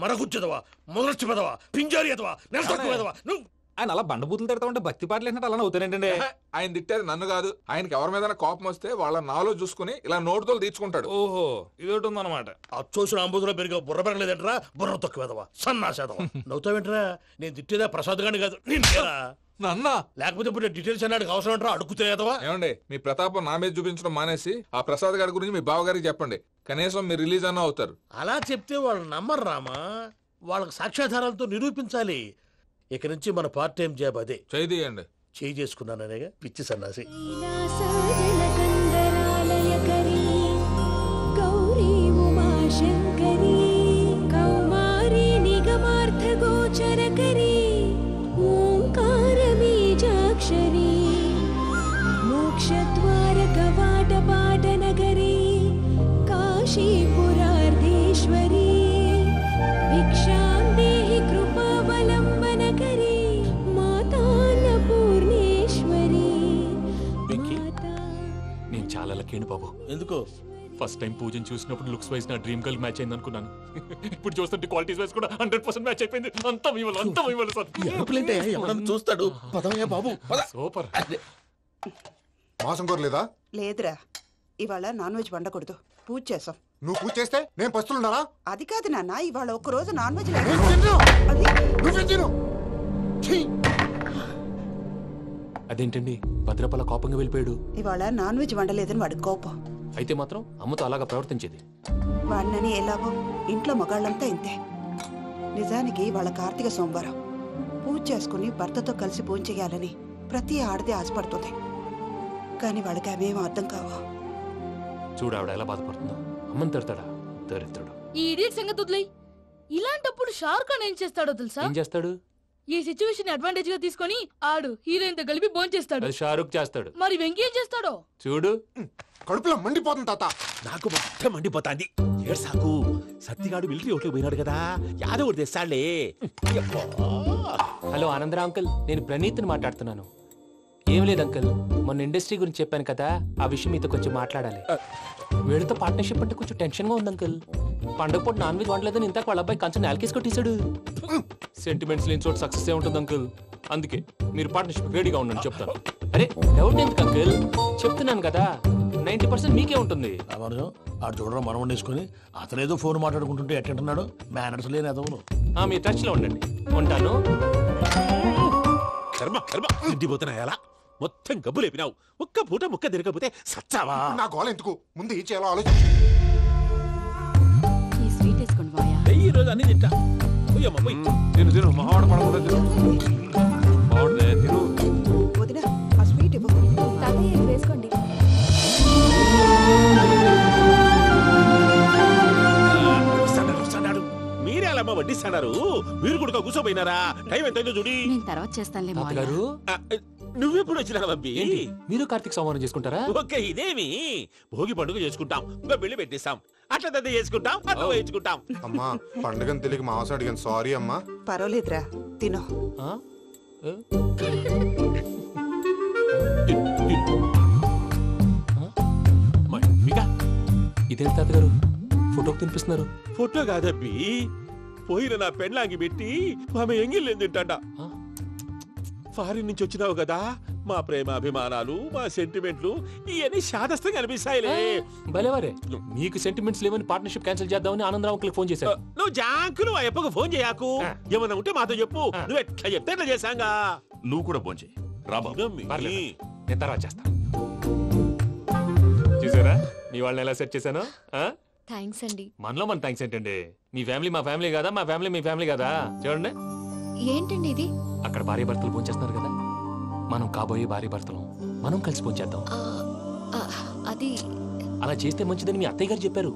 మరగుచ్చదవా, మొదలచ్చి పెదవా, పింజారి ఎదవా, నెలసొక్కుదవా. నువ్వు ఆయన అలా బండబూతులు తిడతా ఉంటే భక్తి పాటలు ఏంటంటే అలా అవుతానంటే. ఆయన తిట్టేది నన్ను కాదు, ఆయనకి ఎవరి మీద కోపం వస్తే వాళ్ళ నాలో చూసుకుని ఇలా నోటుతో తీర్చుకుంటాడు. ఓహో ఇదొకటి ఉందన్నమాట. అచ్చోసిన అంబుధులో పెరిగే బుర్ర పెరగలేదంటరా, బుర్ర తొక్కువేదవా, సన్నాసేదవా. నవ్వుతావేంట్రా? నేను తిట్టేదా ప్రసాద్ గాని కాదు, నిన్నేరా. నన్నా? లేకపోతే ఇప్పుడు డీటెయిల్స్ అన్నాడు అవసరం అంటారా? అడుగుతాయేదవా. ఏమండి, మీ ప్రతాపం నా మీద చూపించడం మానేసి ఆ ప్రసాద్ గారి గురించి మీ బావగారికి చెప్పండి. కనీసం మీరు రిలీజ్ అన్న అవుతారు. అలా చెప్తే వాళ్ళు నమ్మరు రామా. వాళ్ళకి సాక్ష్యాధారాలతో నిరూపించాలి. ఇక నుంచి మన పార్ట్ టైం జాబ్ అదే. చేయండి. చేయి చేసుకున్నాననేగా పిచ్చి సన్నాసి. గౌరీ ఉమాశంకరీ కౌమారీ నిగమార్థగోచరకరీ ఓంకార బీజాక్షరీ మోక్షద్వార కవాట పాటనగరీ కాశీపురార్ధేశ్వరీ భిక్షాం దేహి కృపావలంబనకరీ మాతాన్నపూర్ణేశ్వరీ. నేను చాలా లక్కీని బాబు. ఎందుకో? ఫస్ట్ టైం పూజను చూసినప్పుడు లుక్స్ వైజ్ నా డ్రీమ్ గర్ల్ మ్యాచ్ అయింది అనుకున్నాను. ఇప్పుడు చూస్తుంటే క్వాలిటీస్ వైజ్ కూడా 100% మ్యాచ్ అయిపోయింది. అంతా మీ వల్ల సార్. చూస్తాడు. పదవయ్యా బాబు. సూపర్. మాసం కోరలేదా? లేదురా, ఇవాళ నాన్ వెజ్ వండకూడదు. పూజ చేసాం. నువ్వు పూజ చేస్తే నేను పస్తులున్నారా? అది కాదు నాన్న, ఇవాళ ఒక్క రోజు నాన్ వెజ్ అదేంటండి భద్రపల కోపంగా వెళ్ళిపోయాడు? ఇవాళ నాన్ వెజ్ వండలేదని వాడి కోపం. అయితే మాత్రం అమ్మతో అలాగా ప్రవర్తించేది. వాడినని ఎలాగో ఇంట్లో మగాళ్ళంతా ఇంతే. నిజానికి వాళ్ళ కార్తీక సోమవారం పూజ చేసుకుని భర్తతో కలిసి పూజ చేయాలని ప్రతి ఆడది ఆశపడుతుంది. కానీ వాళ్ళకి అవేమో అర్థం కావు. చూడు ఆవిడ ఎలా బాధపడుతుందో. అమ్మని తిడతాడా దరిద్రుడు. ఈ ఇడియట్ సంగతి వదిలేయ్. ఇలాంటప్పుడు షారుఖ్ ఖాన్ ఏం చేస్తాడో తెలుసా? ఏం చేస్తాడు? ఈ సిచ్యువేషన్ అడ్వాంటేజ్ గా తీసుకొని ఆడు హీరోయిన్ తో కలిపి బోన్ చేస్తాడు. అది షారుఖ్ చేస్తాడు. మరి వెంకీ ఏం చేస్తాడో చూడు. కడుపులో మండిపోతుంది తాత. నాకు మొత్తం మండిపోతాంది. ఏడ్సాకు. సత్తిగాడు మిలిటరీ ఓట్లకు పోయినాడు కదా, యాదవ్ తెస్తాడులే. హలో ఆనందరా అంకుల్, నేను ప్రణీత్ని మాట్లాడుతున్నాను. ఏం లేదు అంకుల్, మొన్న ఇండస్ట్రీ గురించి చెప్పాను కదా, ఆ విషయం మీతో కొంచెం మాట్లాడాలి. వీళ్ళతో పార్ట్నర్షిప్ అంటే కొంచెం టెన్షన్ గా ఉంది అంకుల్. పండగ పూట నాన్ వెజ్ వండలేదని ఇంతకు వాళ్ళ అబ్బాయి కంచెం నేలకేసి కొట్టేశాడు. సెంటిమెంట్స్ లేని చోట సక్సెస్ ఏ ఉంటుంది అంకుల్. అందుకే మీరు పార్ట్నర్షిప్ రెడీగా ఉండండి చెప్తాను. అరే డౌట్ ఎందుకు అంకుల్, చెప్తున్నాను కదా 90% మీకే ఉంటుంది. ఆడు చూడడం మనం వండేసుకుని అతనేదో ఫోన్ మాట్లాడుకుంటుంటే ఎట్టంటున్నాడు. మేనర్స్ లేని అదవును. మీ టచ్ లో ఉండండి. ఉంటాను. కర్మ కర్మ ఇంటిపోతున్నా ఎలా మొత్తం గబ్బు లేపినావు. ఒక్క పూట ముక్క తిరగకపోతే సచ్చావా? నా గోల ఎందుకు, ముందు ఏం చేయాలో ఆలోచించు. ఈ స్వీట్ వేసుకోండి బాయా. ఈ రోజు అన్ని తింటా. తిను తిను మావాడు పడకుండా తిను. బాగుంటుంది తిను. వదిన ఆ స్వీట్ ఇవ్వు. తాతయ్య ఇది వేసుకోండి. మీరే అలా వడ్డిస్తాడారు. మీరు కూడా కూర్చోపోయినారా? టైం ఎంతైందో చూడి. నేను తర్వాత చేస్తానులే మావయ్య. గారు నువ్వెప్పుడు వచ్చినా బంపి? మీరు కార్తీక సంహారం చేసుకుంటారా? ఓకే, ఇదేమి భోగి పండుగ చేసుకుంటాం, ఇంకా బిల్లు పెట్టిస్తాం, అట్లా దద్ద చేసుకుంటాం, అట్లా వేయించుకుంటాం. అమ్మా పండుగని తెలియక మాంసం అడిగాను, సారీ అమ్మా. పర్వాలేదురా, తినో. ఇదేం తాతగారు ఫోటోకి తినిపిస్తున్నారు? ఫోటో కాదబ్బి, పోయిన నా పెళ్ళాంగి పెట్టి ఆమె ఎంగిల్లేం తింటాడ. ఫారిన్ నుంచి వచ్చినావు కదా, మా ప్రేమ అభిమానాలు, మా సెంటిమెంట్లు ఇవన్నీ శాదస్తంగా అనిపిస్తాయిలే. భలేవారే, మీకు సెంటిమెంట్స్ లేవని పార్ట్నర్షిప్ క్యాన్సిల్ చేద్దామని ఆనందరావు అంకుల్ ఫోన్ చేశారు. నువ్వు జాంకులు ఆ ఎప్పకు ఫోన్ చేయకు. ఏమన్నా ఉంటే మాతో చెప్పు. నువ్వు ఎట్లా చెప్తే ఎట్లా చేశాంగా. నువ్వు కూడా ఫోన్ చేయి. నేను తర్వాత చేస్తా. చూసారా మీ వాళ్ళని ఎలా సెట్ చేశాను? థ్యాంక్స్ అండి. మనలో మన థ్యాంక్స్ ఏంటండి? మీ ఫ్యామిలీ మా ఫ్యామిలీ కదా, మా ఫ్యామిలీ మీ ఫ్యామిలీ కదా. చూడండి, ఏంటండి ఇది? అక్కడ భార్య భర్తలు పోంచేస్తున్నారు కదా, మనం కాబోయే భార్య భర్తలు మనం కలిసి పోంచేద్దాం. అది అలా చేస్తే మంచిదని మీ అత్తయ్య గారు చెప్పారు.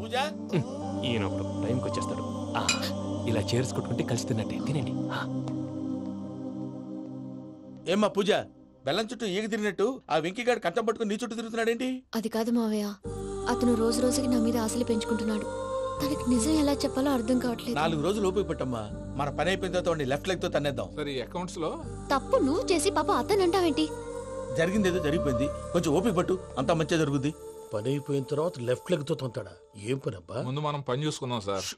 ఈయన ఒకడు టైంకి వచ్చేస్తాడు. ఇలా చేర్స్ కొట్టుకుంటే కలిసి తిన్నట్టే. తినండి. ఏమ్మా పూజ, బెల్లం చుట్టూ ఈగ తిరిగినట్టు ఆ వెంకీగాడు కంచం పట్టుకుని నీ చుట్టూ తిరుగుతున్నాడేంటి? అది కాదు మావయ్య, అతను రోజు రోజుకి నా మీద ఆశలు పెంచుకుంటున్నాడు. తనకి నిజం ఎలా చెప్పాలో అర్థం కావట్లేదు. 4 రోజులు ఓపిక పట్టమ్మా, మన పని అయిపోయిన తర్వాత లెఫ్ట్ లెగ్ తో తన్నేద్దాం. సరే, అకౌంట్స్ లో తప్పు నువ్వు చేసి పాప అతను అంటావేంటి? జరిగింది ఏదో జరిగిపోయింది, కొంచెం ఓపిక పట్టు, అంతా మంచిగా జరుగుద్ది. పని అయిపోయిన తర్వాత లెఫ్ట్ లెగ్ తో తొంతాడా? ఏం పని అబ్బా? ముందు మనం పని చూసుకుందాం సార్.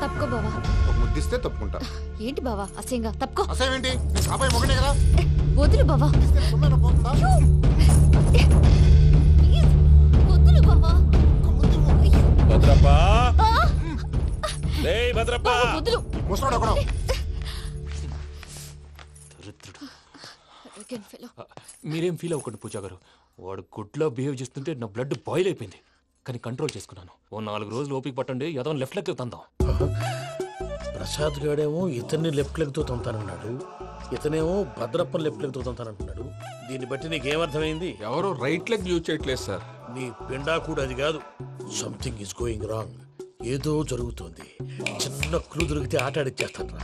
తప్పుకో బావా. ముద్దిస్తే తప్పుకుంటా. ఏంటి బావా అసహ్యంగా? తప్పుకో. అసహ్యం ఏంటి? అబ్బాయి మొగనే కదా. వదులు బావా. వదులు బావా. భద్రప్పా, రేయ్ భద్రప్పా, వదులు. ముసరాడు అక్కడ. మీరేం ఫీల్ అవ్వకండి పూజా గారు. వాడు గుడ్లో బిహేవ్ చేస్తుంటే నా బ్లడ్ బాయిల్ అయిపోయింది, కానీ కంట్రోల్ చేసుకున్నాను. ఓ 4 రోజులు ఓపిక పట్టండి, ఏదో లెఫ్ట్ లెగ్ తందాం. ప్రసాద్ గాడేమో ఇతన్ని లెఫ్ట్ లెగ్ తో తొంతానన్నాడు, ఇతనేమో భద్రప్ప లెఫ్ట్ లెగ్ తో తొంతానంటున్నాడు. దీన్ని బట్టి నీకేమర్థమైంది? ఎవరు రైట్ లెగ్ యూజ్ చేయట్లేదు సార్. నీ పిండా కూడా అది కాదు. Something is going wrong. ఏదో జరుగుతోంది. చిన్న క్లూ దొరికితే ఆట ఆడిచ్చేస్తాను రా.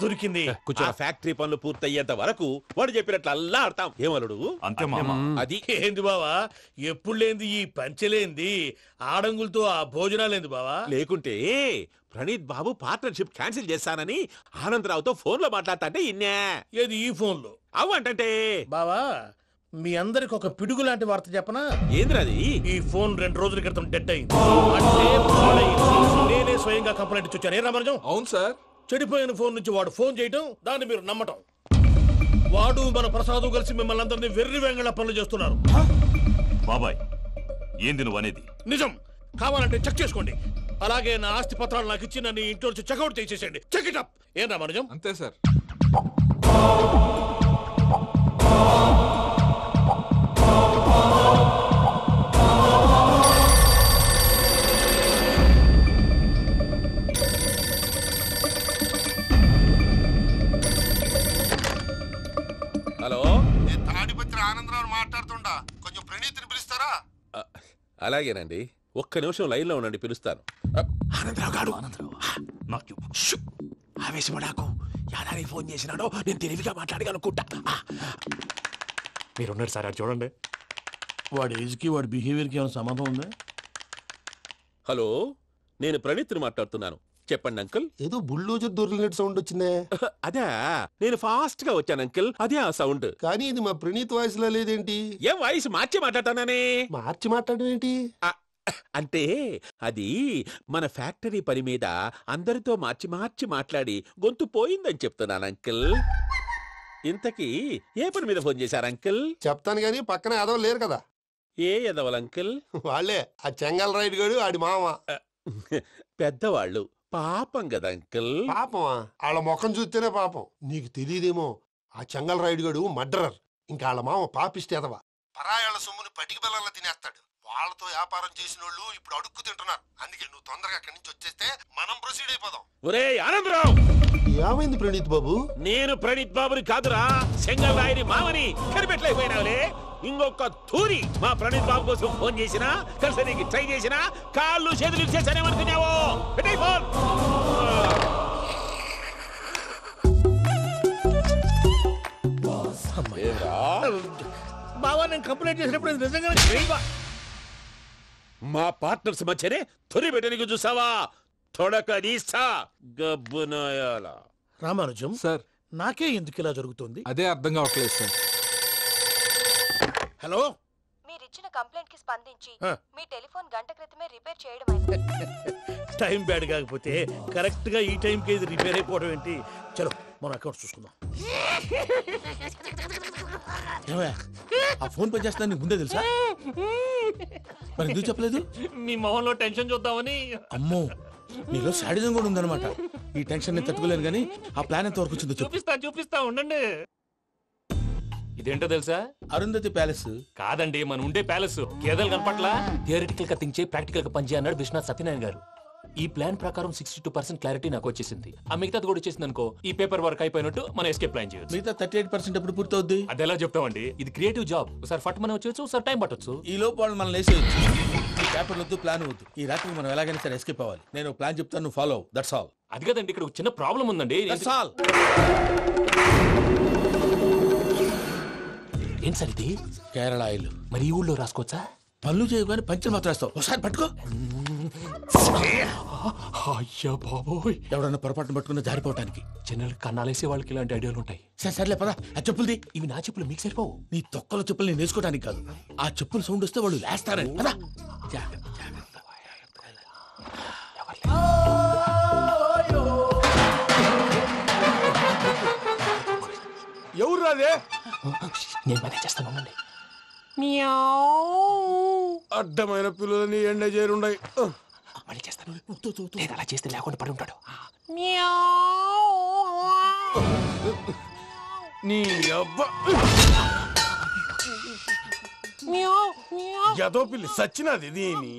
దొరికింది. ఆ ఫ్యాక్టరీ పనులు పూర్తయ్యేంత వరకు వాడు చెప్పినట్లు అల్లా ఆడతాం. ఏమలుడు? అంతే మామ. అది ఏంది బావా, ఎప్పుడు లేంది ఈ పంచలేంది, ఆడంగులతో ఆ భోజనాలేంది బావా? లేకుంటే ప్రణీత్ బాబు పార్ట్నర్షిప్ క్యాన్సిల్ చేస్తానని ఆనందరావుతో ఫోన్ లో మాట్లాడతాంటే ఇన్నే. ఏది ఈ ఫోన్ లో? అవ్వంటే బావా, మీ అందరికి ఒక పిడుగు లాంటి వార్త చెప్పనా? ఏంద్రది? ఈ ఫోన్ 2 రోజుల క్రితం డెడ్ అయింది. అంటే పాడైంది. నేనే స్వయంగా కంప్లైంట్ ఇచ్చి వచ్చాను. ఏ రామరాజం? అవును సార్. చెడిపోయిన ఫోన్ నుంచి వాడు ఫోన్ చేయటం, దాన్ని మీరు నమ్మటం. వాడు మన ప్రసాదు కలిసి మిమ్మల్ని అందరినీ వెర్రి వెంగళ పనులు చేస్తున్నారు. బాబాయ్, ఏంది నువ్వు అనేది? నిజం. కావాలంటే చెక్ చేసుకోండి. అలాగే నా ఆస్తి పత్రాలు నాకు ఇచ్చి నన్ను ఇంట్లో నుంచి చెక్అౌట్ చేసేసండి. Check it up. ఏం రామరాజం? అంతే సార్. హలో, నేను తాడిపత్రి ఆనందరావు మాట్లాడుతుండా, కొంచెం ప్రణీతిని పిలుస్తారా? అలాగేనండి, ఒక్క నిమిషం లైన్ లో ఉండండి, పిలుస్తాను. ఆనందరావు గాడు, నాకు ఆవేశపడాకు. యాదానికి ఫోన్ చేసినాడో నేను తెలివిగా మాట్లాడగలనుకుంటా. మీరున్నారు సార్, చూడండి. వాడి ఏజ్కి వాడి బిహేవియర్కి ఏమైనా సంబంధం ఉందా? హలో, నేను ప్రణీత్ని మాట్లాడుతున్నాను. చెప్పండి అంకుల్. ఏదో బుల్డోజర్ దొరికినట్టు సౌండ్ వచ్చిందే. అదే, నేను ఫాస్ట్ గా వచ్చాను అంకుల్, అదే ఆ సౌండ్. కానీ ఇది మా ప్రణీత్ వాయిస్ లో లేదేంటి? ఏం వాయిస్ మార్చి మాట్లాడతాననే? మార్చి మాట్లాడడం ఏంటి? అంటే అది మన ఫ్యాక్టరీ పని మీద అందరితో మార్చి మార్చి మాట్లాడి గొంతు పోయిందని చెప్తున్నాను అంకుల్. ఇంతకీ ఏ పని మీద ఫోన్ చేశారు అంకుల్? చెప్తాను గానీ పక్కన ఎదవ లేరు కదా. ఏ ఎదవలు అంకుల్? వాళ్ళే, ఆ చెంగల్ రైడ్ గడు ఆడి మామ. పెద్దవాళ్ళు, పాపం కదా అంకుల్. పాపమా? వాళ్ళ ముఖం చూస్తేనే పాపం. నీకు తెలియదేమో, ఆ చెంగల్ రైడ్ గడు మర్డరర్. ఇంకా వాళ్ళ మామ పాపిస్తే ఎదవ. పరాయాళ్ళ సొమ్ముని పటికి బెల్లంలో తినేస్తాడు. వాళ్ళతో వ్యాపారం చేసిన వాళ్ళు ఇప్పుడు అడుక్కు తింటున్నారు. అందుకే నువ్వు తొందరగా అక్కడి నుంచి వచ్చేస్తే మనం ప్రొసీడ్ అయిపోదాం. ఒరే ఆనందరావు! ఏమైంది ప్రణీత్ బాబు? నేను ప్రణీత్ బాబుని కాదురా, సెంగల్ రాయని మామని. కనిపెట్టలేకపోయినావులే. ఇంకొక తూరి మా ప్రణీత్ బాబు కోసం ఫోన్ చేసినా, కలిసి నీకు ట్రై చేసినా కాళ్ళు చేతులు ఇచ్చేసానేమనుకున్నావు. పెట్టే ఫోన్. బావా, నేను కంప్లైంట్ చేసినప్పుడు ఇది నిజంగా మా పార్ట్నర్స్ మధ్యనే తొలి పెట్టడానికి చూసావా? తొడక నీస్తా గబ్బునాయాల. రామానుజం సార్, నాకే ఎందుకు ఇలా జరుగుతుంది? అదే అర్థం కావట్లేదు సార్. హలో, మీరిచ్చిన కంప్లైంట్ కి స్పందించి ఆ. మీ టెలిఫోన్ గంట క్రితమే రిపేర్ చేయడం అయింది. టైం బ్యాడ్ కాకపోతే కరెక్ట్ గా ఈ టైంకి ఇది రిపేర్ అయిపోవడం ఏంటి? చలో మన అకౌంట్ చూసుకుందాం. ఏమయ్యా, ఆ ఫోన్ పని చేస్తున్నా నీకు ముందే తెలుసా? మరి ఎందుకు చెప్పలేదు? మీ మొహంలో టెన్షన్ చూద్దామని. అమ్మో, నీలో శాడిజం కూడా ఉందన్నమాట. ఈ టెన్షన్ ని తట్టుకోలేను కానీ ఆ ప్లాన్ ఎంత వరకు వచ్చిందో చెప్పు. చూపిస్తా ఉండండి. ఇదేంటో తెలుసా? అరుంధతి ప్యాలెస్ కాదండి, మన ఉండే ప్యాలెస్. గేదెలు కనపట్లా? థియరిటికల్ గా థింక్ చేయి, ప్రాక్టికల్ గా పనిచేయి అన్నాడు విశ్వనాథ్ సత్యనారాయణ గారు. ఈ ప్లాన్ ప్రకారం 62% క్లారిటీ నాకు వచ్చేసింది. ఆ మిగతాది కూడా వచ్చేసింది అనుకో, ఈ పేపర్ వర్క్ అయిపోయినట్టు మనం ఎస్కేప్ ప్లాన్ చేయొచ్చు. మిగతా 38% ఎప్పుడు పూర్తవుద్ది? అది ఎలా చెప్తామండి? ఇది క్రియేటివ్ జాబ్. ఒకసారి ఫట్ మనం వచ్చేచ్చు, ఒకసారి టైం పట్టొచ్చు. ఈ లోపు వాళ్ళు మనం లేసేయచ్చు. ఈ పేపర్ వద్దు, ప్లాన్ వద్దు. ఈ రాత్రి మనం ఎలాగైనా సరే ఎస్కేప్ అవ్వాలి. నేను ప్లాన్ చెప్తాను, నువ్వు ఫాలో. That's all. అది కదండి, ఇక్కడ ఒక చిన్న ప్రాబ్లం ఉందండి. That's all. ఏం సార్ ఇది? కేరళ ఆయిల్. మరి ఈ ఊళ్ళో రాసుకోవచ్చా? పనులు చేయగానే పంచర్ మాత్రం వేస్తావు. ఒకసారి పట్టుకో. అయ్యా బాబోయ్, ఎవడన్నా పొరపాటును పట్టుకున్న జారిపోవటానికి. జనరల్ కన్నాలేసే వాళ్ళకి ఇలాంటి ఐడియాలు ఉంటాయి. సర్లే పదా. ఆ చెప్పులది. ఇవి నా చెప్పులు, మీకు సరిపోవు. నీ తొక్కల చెప్పులు నేను వేసుకోవడానికి కాదు, ఆ చెప్పులు సౌండ్ వస్తే వాళ్ళు లేస్తారని. పదా. ఎవరు రాదే? నేను పని చేస్తాను. అడ్డమైన పిల్లలని ఎండ చేరుండయి. మళ్ళీ చేస్తాను. లేదు, అలా చేస్తే లేకుండా పడి ఉంటాడు. నీ అబ్బా ఎదో పిల్లి సచ్చినది దీని.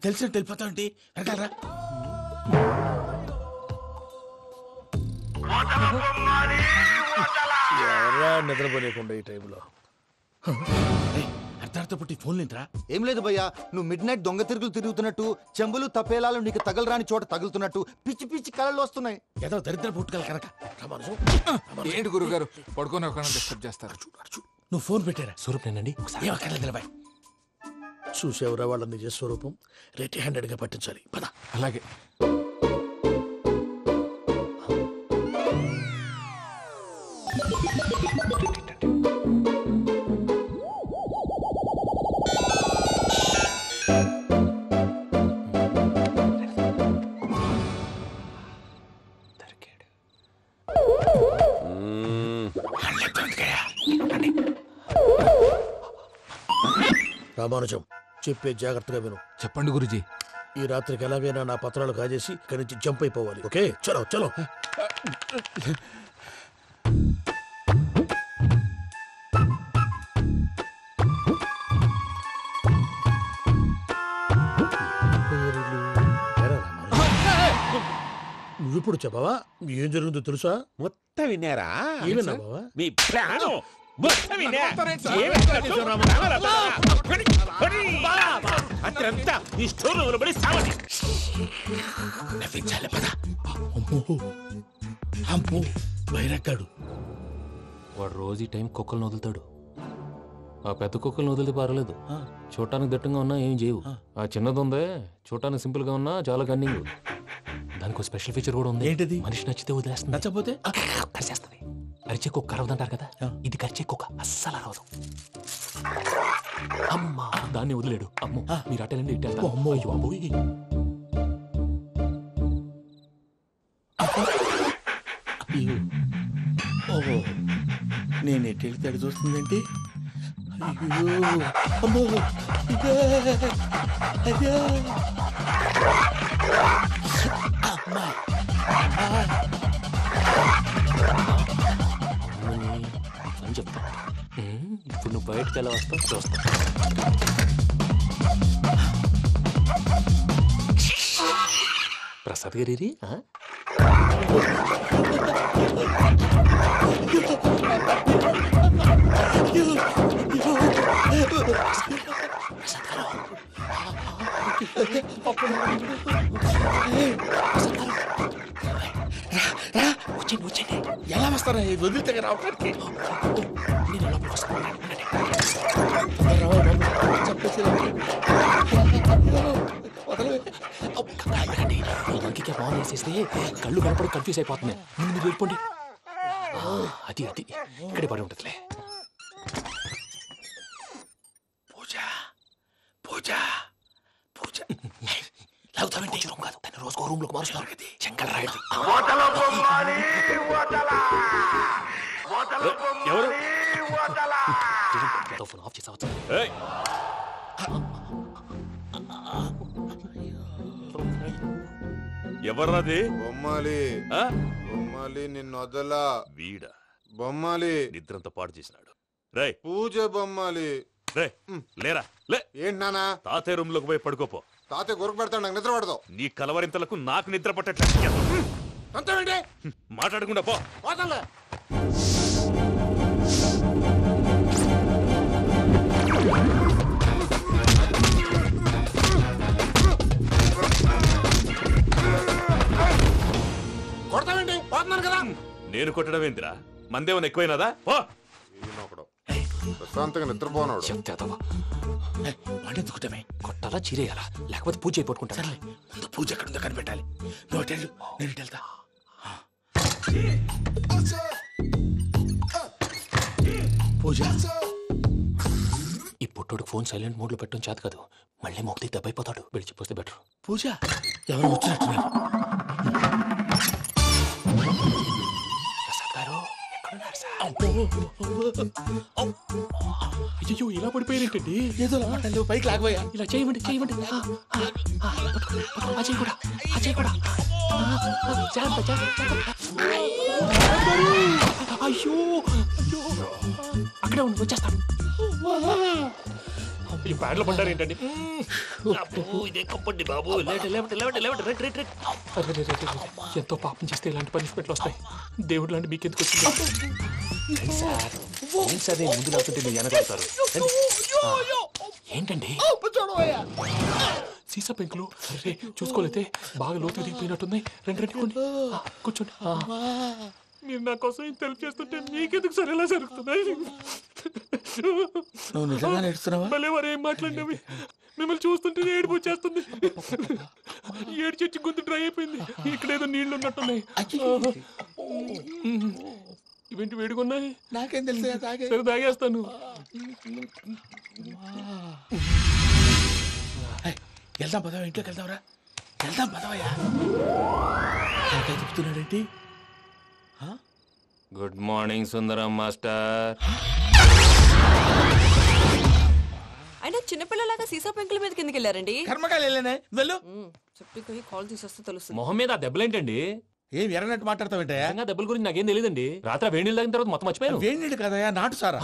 తెలిసినట్టు వెళ్ళిపోతా ఉంటే వెనకాలరా. ఎవరా నిద్రపోలేకుండా ఈ టైంలో? అర్ధార్థ పుట్టి ఫోన్ లేంట్రా. ఏం లేదు భయ్యా, నువ్వు మిడ్ నైట్ దొంగ తిరుగులు తిరుగుతున్నట్టు, చెంబులు తపేలాలు నీకు తగలరాని చోట తగులుతున్నట్టు పిచ్చి పిచ్చి కళలు వస్తున్నాయి. ఏదో దరిద్ర పుట్టుకల కనుక. ఏంటి గురుగారు పడుకొని ఒక డిస్టర్బ్ చేస్తారు? నువ్వు ఫోన్ పెట్టారా? స్వరూపేనండి. నిలబాయ్. చూసేవరా వాళ్ళ నిజ స్వరూపం. రెట్టి హ్యాండెడ్ గా పట్టించాలి. పద. అలాగే. రామానుజం, చెప్పే జాగ్రత్తగా విను. చెప్పండి గురుజీ. ఈ రాత్రికి ఎలాగైనా నా పత్రాలు కాజేసి ఇక్కడి నుంచి జంప్ అయిపోవాలి. ఓకే, చలో చలో. నువ్విప్పుడు చెప్పవా ఏం జరుగుతుందో తెలుసా? మొత్తం విన్నారా? ఏమన్నా బావా? మీ ప్లాను మొత్తం విన్నా. అత్రంతా ఈ స్టోర్ రూమ్ లో పడి సావండి. నవ్వించాలి. పద. అమ్మో బైరక్కాడు. వాడు రోజు ఈ టైం కుక్కలను వదులుతాడు. ఆ పెద్ద కుక్కలను వదిలితే పర్లేదు, చూడటానికి దట్టంగా ఉన్నా ఏం చేయవు. ఆ చిన్నది ఉందే, చూడటానికి సింపుల్ గా ఉన్నా చాలా కన్నింగ్. దానికి ఒక స్పెషల్ ఫీచర్ కూడా ఉంది. ఏంటిది? మనిషి నచ్చితే వదిలేస్తుంది, నచ్చపోతే కరిచేస్తుంది. అరిచే కుక్క అరవదంటారు కదా, ఇది కరిచే కుక్క అస్సలు అరవదు. అమ్మా, దాన్ని వదిలేడు. అమ్మో, మీరు అటెండి ఇటు వెళ్తారు. అమ్మో అయ్యో అబ్బోయ్. ఓహో, నేను ఎటు వెళ్తే అటు చూస్తుందేంటి? అయ్యో అమ్మో, ఇదే అయ్యో అమ్మా. అని చెప్తా. ఇప్పుడు నువ్వు బయటకు ఎలా వస్తావు చూస్తా. ప్రసాద్ గారి వచ్చండి వచ్చండి. ఎలా వస్తారా వదిలితే రావడానికి? నేను లోపలికి వస్తాను. ఇంకే బాగా వేసేస్తే కళ్ళు కనపడి కన్ఫ్యూజ్ అయిపోతున్నాయి. ముందు మీరు వెళ్ళిపోండి. అది అది ఇక్కడే పడి ఉంటుందిలే. పూజ పూజ పూజ లాగుతామంటే రూమ్ కాదు, తన రోజుకో రూమ్ లోకి మారుస్తున్నారు కదా. శంకర్ రాయుడు ఎవరు? ఫోన్ ఆఫ్ చేసావచ్చు. ఎవర్రాది? బొమ్మాలి బొమ్మాలి నిన్ను వదలా. వీడా బొమ్మాలి నిద్రంతా పాడు చేసినాడు. రే పూజ బొమ్మాలి. రే లేరా లే. ఏంటి నానా? తాతయ్య రూమ్ లోకి పోయి పడుకోపో. తాతయ్య గురకు పెడతాడు, నాకు నిద్ర పడతావు. నీ కలవరింతలకు నాకు నిద్ర పట్టట్లేదు. అంతేంటి? మాట్లాడకుండా పో. పోతాలే. కొడతావేంటి? పోతున్నాను కదా. నేను కొట్టడం ఏంటిరా? మందేమన్నా ఎక్కువైనదా? పో. ప్రశాంతంగా నిద్రపోనాడు. వాడెందుకుంటామే? కొట్టాలా చీరేయాలా లేకపోతే పూజ అయిపోట్టుకుంటా. ముందు పూజ ఎక్కడుందో కనిపెట్టాలి. నువ్వు వెళ్ళు, నేను వెళ్తా. పూజ ఈ పుట్టోడు ఫోన్ సైలెంట్ మోడ్ లో పెట్టడం చేత కాదు. మళ్ళీ మొక్కి దెబ్బైపోతాడు. వెళ్ళి చెప్పొస్తే బెటర్. పూజ ఎవరు వచ్చినట్టున్నారు? ప్రసాద్ గారు అయ్యో ఇలా పడిపోయారేంటండి? ఏదో పైకి లాగబోయా. ఇలా చేయమండి చేయమండి. అజయ్ కూడా అజయ్ కూడా అయ్యో అక్కడే ఉండి వచ్చేస్తాను. ఈ బ్యాడ్లో పడ్డారు ఏంటండి? ఎంతో పాపం చేస్తే ఇలాంటి పనిష్మెంట్లు వస్తాయి. దేవుడు లాంటి మీకెందుకు వచ్చింది? అదే ముందు లేకుంటే మీరు వెనకాడతారు. ఏంటండి సీసా పెంకులు చూసుకోలేతే బాగా లోతు దిగిపోయినట్టున్నాయి. రెండు కూర్చోండి. మీరు నా కోసం ఇంత హెల్ప్ చేస్తుంటే మీకెందుకు సరే ఎలా జరుగుతున్నాయి? నువ్వు నిజంగా నేర్చుకున్నావా? భలే వారు ఏం మాట్లాడినవి. మిమ్మల్ని చూస్తుంటే ఏడుపు వచ్చేస్తుంది. ఏడు చెట్టు గొంతు డ్రై అయిపోయింది. ఇక్కడ ఏదో నీళ్లు ఉన్నట్టున్నాయి. ఇవేంటి వేడుకున్నాయి? నాకేం తెలుసు. సరే తాగేస్తాను. వెళ్దాం పదవా, ఇంట్లోకి వెళ్దాంరా. వెళ్దాం పదవయ్యా. చెప్తున్నాడేంటి? గుడ్ మార్నింగ్ సుందరం మాస్టర్. అయినా చిన్నపిల్లలాగా సీసా పెంకుల మీద కిందకి వెళ్ళారండి. కర్మకాయలు వెళ్ళానే. వెళ్ళు. చెప్పి కాల్ తీసేస్తే తెలుస్తుంది. మొహం మీద ఆ దెబ్బలేంటండి? ఏం ఎర్రనట్టు మాట్లాడతావేంటయా? దెబ్బల గురించి నాకేం తెలియదండి. రాత్రి వేడి నీళ్ళు తాగిన తర్వాత మొత్తం మర్చిపోయాను. వేడి నీళ్ళు కదయా, నాటు సారా.